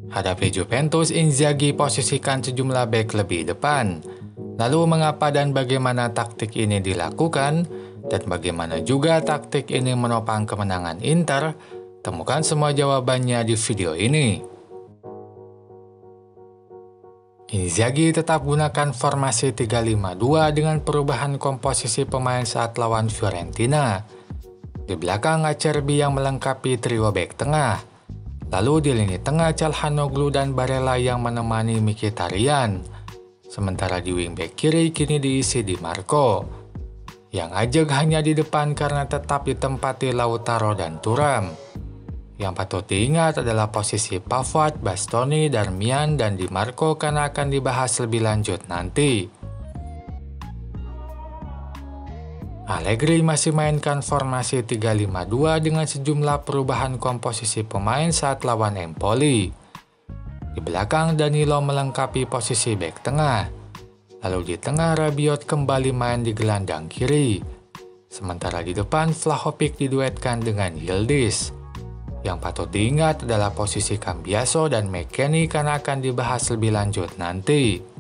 Hadapi Juventus, Inzaghi posisikan sejumlah bek lebih depan. Lalu mengapa dan bagaimana taktik ini dilakukan? Dan bagaimana juga taktik ini menopang kemenangan Inter? Temukan semua jawabannya di video ini. Inzaghi tetap gunakan formasi 3-5-2 dengan perubahan komposisi pemain saat lawan Fiorentina. Di belakang Acerbi yang melengkapi trio bek tengah. Lalu di lini tengah Calhanoglu dan Barella yang menemani Mkhitaryan. Sementara di wingback kiri kini diisi Di Marco. Yang ajeg hanya di depan karena tetap ditempati Lautaro dan Thuram. Yang patut diingat adalah posisi Pavard, Bastoni, Darmian, dan Di Marco karena akan dibahas lebih lanjut nanti. Allegri masih mainkan formasi 3-5-2 dengan sejumlah perubahan komposisi pemain saat lawan Empoli. Di belakang Danilo melengkapi posisi bek tengah. Lalu di tengah Rabiot kembali main di gelandang kiri. Sementara di depan Vlahovic diduetkan dengan Yildiz. Yang patut diingat adalah posisi Cambiaso dan McKennie karena akan dibahas lebih lanjut nanti.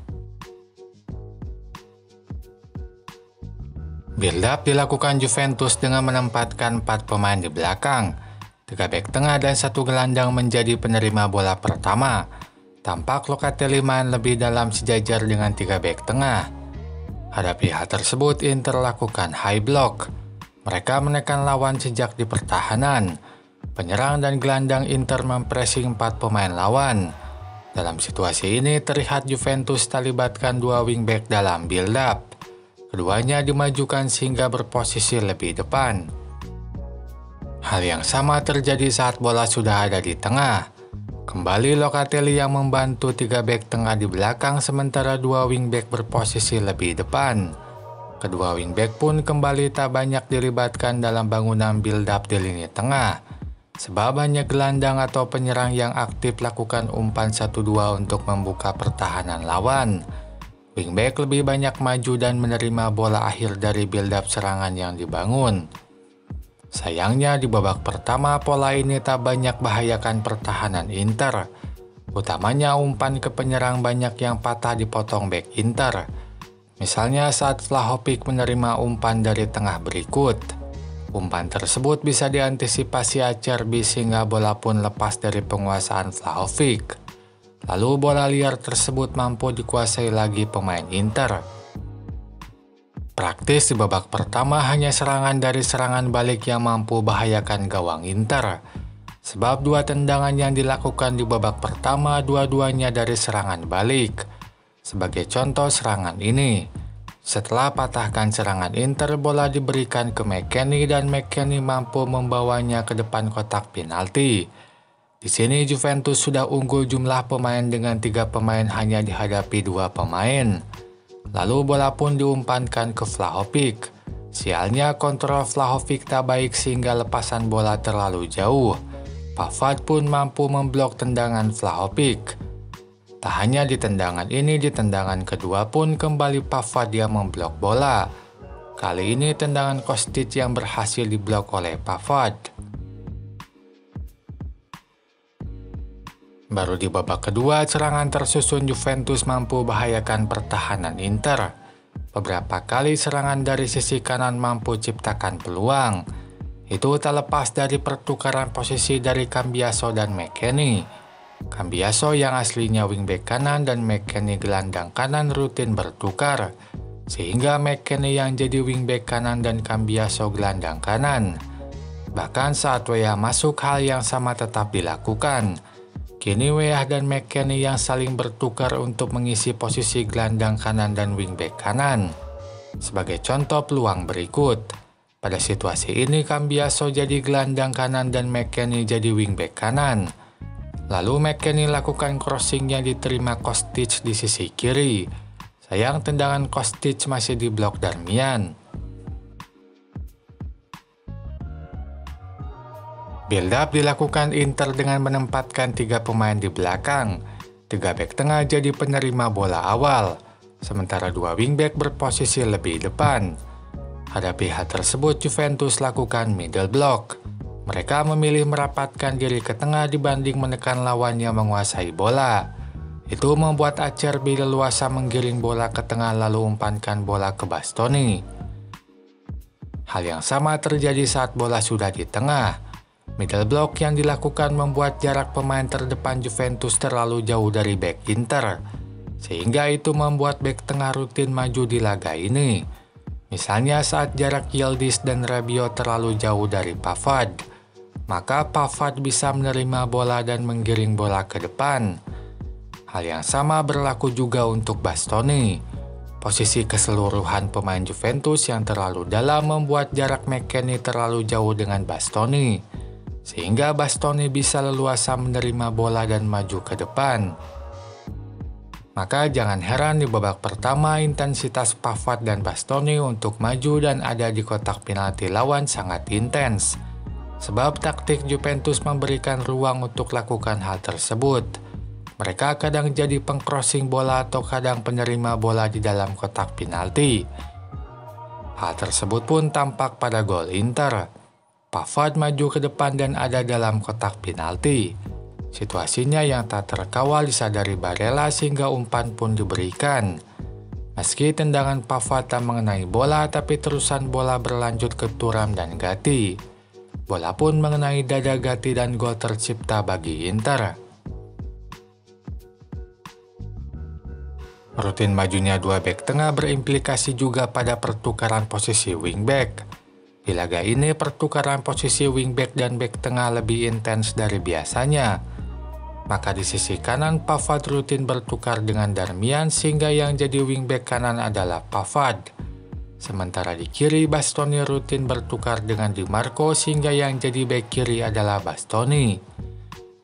Build-up dilakukan Juventus dengan menempatkan 4 pemain di belakang, 3 bek tengah dan 1 gelandang menjadi penerima bola pertama. Tampak Locatelli main lebih dalam sejajar dengan 3 bek tengah. Hadapi hal tersebut, Inter lakukan high block. Mereka menekan lawan sejak di pertahanan. Penyerang dan gelandang Inter mempressing 4 pemain lawan. Dalam situasi ini terlihat Juventus terlibatkan 2 wingback dalam build-up. Keduanya dimajukan sehingga berposisi lebih depan. Hal yang sama terjadi saat bola sudah ada di tengah. Kembali Locatelli yang membantu 3 bek tengah di belakang sementara 2 wingback berposisi lebih depan. Kedua wingback pun kembali tak banyak dilibatkan dalam bangunan build-up di lini tengah. Sebab hanya gelandang atau penyerang yang aktif lakukan umpan 1-2 untuk membuka pertahanan lawan. Wingback lebih banyak maju dan menerima bola akhir dari build-up serangan yang dibangun. Sayangnya di babak pertama pola ini tak banyak bahayakan pertahanan Inter. Utamanya umpan ke penyerang banyak yang patah dipotong bek Inter. Misalnya saat Vlahovic menerima umpan dari tengah berikut. Umpan tersebut bisa diantisipasi Acerbi sehingga bola pun lepas dari penguasaan Vlahovic. Lalu bola liar tersebut mampu dikuasai lagi pemain Inter. Praktis di babak pertama hanya serangan dari serangan balik yang mampu bahayakan gawang Inter. Sebab 2 tendangan yang dilakukan di babak pertama dua-duanya dari serangan balik. Sebagai contoh serangan ini, setelah patahkan serangan Inter, bola diberikan ke McKennie dan McKennie mampu membawanya ke depan kotak penalti. Di sini Juventus sudah unggul jumlah pemain dengan 3 pemain hanya dihadapi 2 pemain. Lalu bola pun diumpankan ke Vlahovic. Sialnya kontrol Vlahovic tak baik sehingga lepasan bola terlalu jauh. Pavard pun mampu memblok tendangan Vlahovic. Tak hanya di tendangan ini, di tendangan kedua pun kembali Pavard yang memblok bola. Kali ini tendangan Kostic yang berhasil diblok oleh Pavard. Baru di babak kedua, serangan tersusun Juventus mampu bahayakan pertahanan Inter. Beberapa kali serangan dari sisi kanan mampu ciptakan peluang. Itu tak lepas dari pertukaran posisi dari Cambiaso dan McKennie. Cambiaso yang aslinya wingback kanan dan McKennie gelandang kanan rutin bertukar. Sehingga McKennie yang jadi wingback kanan dan Cambiaso gelandang kanan. Bahkan saat Weah masuk hal yang sama tetap dilakukan. Kini Weah dan McKennie yang saling bertukar untuk mengisi posisi gelandang kanan dan wingback kanan. Sebagai contoh peluang berikut. Pada situasi ini Cambiaso jadi gelandang kanan dan McKennie jadi wingback kanan. Lalu McKennie lakukan crossing yang diterima Kostic di sisi kiri. Sayang tendangan Kostic masih diblok Darmian. Build-up dilakukan Inter dengan menempatkan 3 pemain di belakang. 3 bek tengah jadi penerima bola awal, sementara 2 wingback berposisi lebih depan. Hadapi hal tersebut, Juventus lakukan middle block. Mereka memilih merapatkan diri ke tengah dibanding menekan lawannya menguasai bola. Itu membuat Acerbi leluasa menggiring bola ke tengah lalu umpankan bola ke Bastoni. Hal yang sama terjadi saat bola sudah di tengah. Middle block yang dilakukan membuat jarak pemain terdepan Juventus terlalu jauh dari bek Inter, sehingga itu membuat bek tengah rutin maju di laga ini. Misalnya saat jarak Yildiz dan Rabiot terlalu jauh dari Pavard, maka Pavard bisa menerima bola dan menggiring bola ke depan. Hal yang sama berlaku juga untuk Bastoni. Posisi keseluruhan pemain Juventus yang terlalu dalam membuat jarak McKennie terlalu jauh dengan Bastoni, sehingga Bastoni bisa leluasa menerima bola dan maju ke depan. Maka jangan heran di babak pertama intensitas Pavard dan Bastoni untuk maju dan ada di kotak penalti lawan sangat intens. Sebab taktik Juventus memberikan ruang untuk lakukan hal tersebut. Mereka kadang jadi pengcrossing bola atau kadang penerima bola di dalam kotak penalti. Hal tersebut pun tampak pada gol Inter. Pavard maju ke depan dan ada dalam kotak penalti. Situasinya yang tak terkawal disadari Barella sehingga umpan pun diberikan. Meski tendangan Pavard tak mengenai bola, tapi terusan bola berlanjut ke Thuram dan Gatti. Bola pun mengenai dada Gatti dan gol tercipta bagi Inter. Rutin majunya dua bek tengah berimplikasi juga pada pertukaran posisi wingback. Di laga ini pertukaran posisi wingback dan bek tengah lebih intens dari biasanya. Maka di sisi kanan Pavard rutin bertukar dengan Darmian sehingga yang jadi wingback kanan adalah Pavard. Sementara di kiri Bastoni rutin bertukar dengan Di Marco sehingga yang jadi bek kiri adalah Bastoni.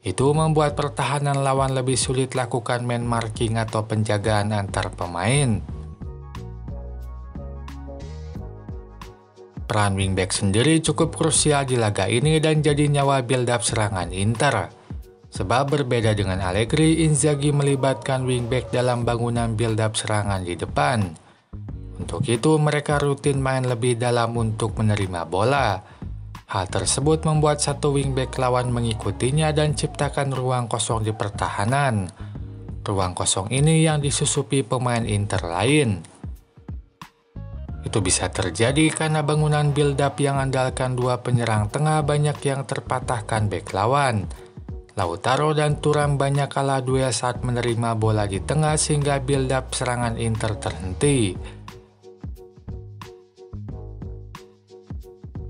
Itu membuat pertahanan lawan lebih sulit lakukan man marking atau penjagaan antar pemain. Peran wingback sendiri cukup krusial di laga ini dan jadi nyawa build-up serangan Inter. Sebab berbeda dengan Allegri, Inzaghi melibatkan wingback dalam bangunan build-up serangan di depan. Untuk itu mereka rutin main lebih dalam untuk menerima bola. Hal tersebut membuat satu wingback lawan mengikutinya dan ciptakan ruang kosong di pertahanan. Ruang kosong ini yang disusupi pemain Inter lain. Itu bisa terjadi karena bangunan build-up yang andalkan dua penyerang tengah banyak yang terpatahkan bek lawan. Lautaro dan Thuram banyak kalah duel saat menerima bola di tengah sehingga build-up serangan Inter terhenti.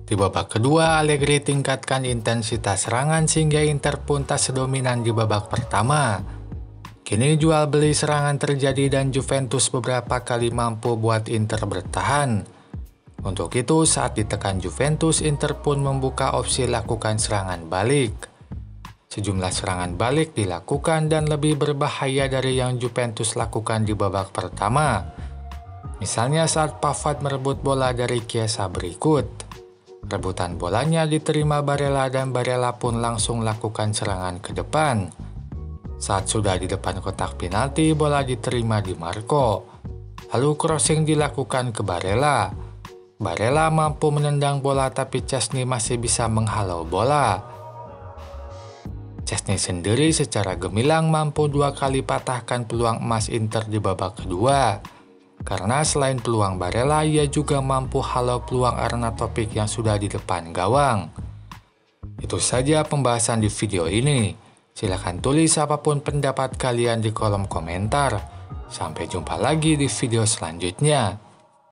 Di babak kedua, Allegri tingkatkan intensitas serangan sehingga Inter pun tak sedominan di babak pertama. Kini jual beli serangan terjadi dan Juventus beberapa kali mampu buat Inter bertahan. Untuk itu, saat ditekan Juventus, Inter pun membuka opsi lakukan serangan balik. Sejumlah serangan balik dilakukan dan lebih berbahaya dari yang Juventus lakukan di babak pertama. Misalnya saat Pavard merebut bola dari Chiesa berikut. Rebutan bolanya diterima Barella dan Barella pun langsung lakukan serangan ke depan. Saat sudah di depan kotak penalti, bola diterima Di Marco. Lalu crossing dilakukan ke Barella. Barella mampu menendang bola tapi Szczesny masih bisa menghalau bola. Szczesny sendiri secara gemilang mampu dua kali patahkan peluang emas Inter di babak kedua. Karena selain peluang Barella, ia juga mampu halau peluang Arnautovic yang sudah di depan gawang. Itu saja pembahasan di video ini. Silahkan tulis apapun pendapat kalian di kolom komentar. Sampai jumpa lagi di video selanjutnya.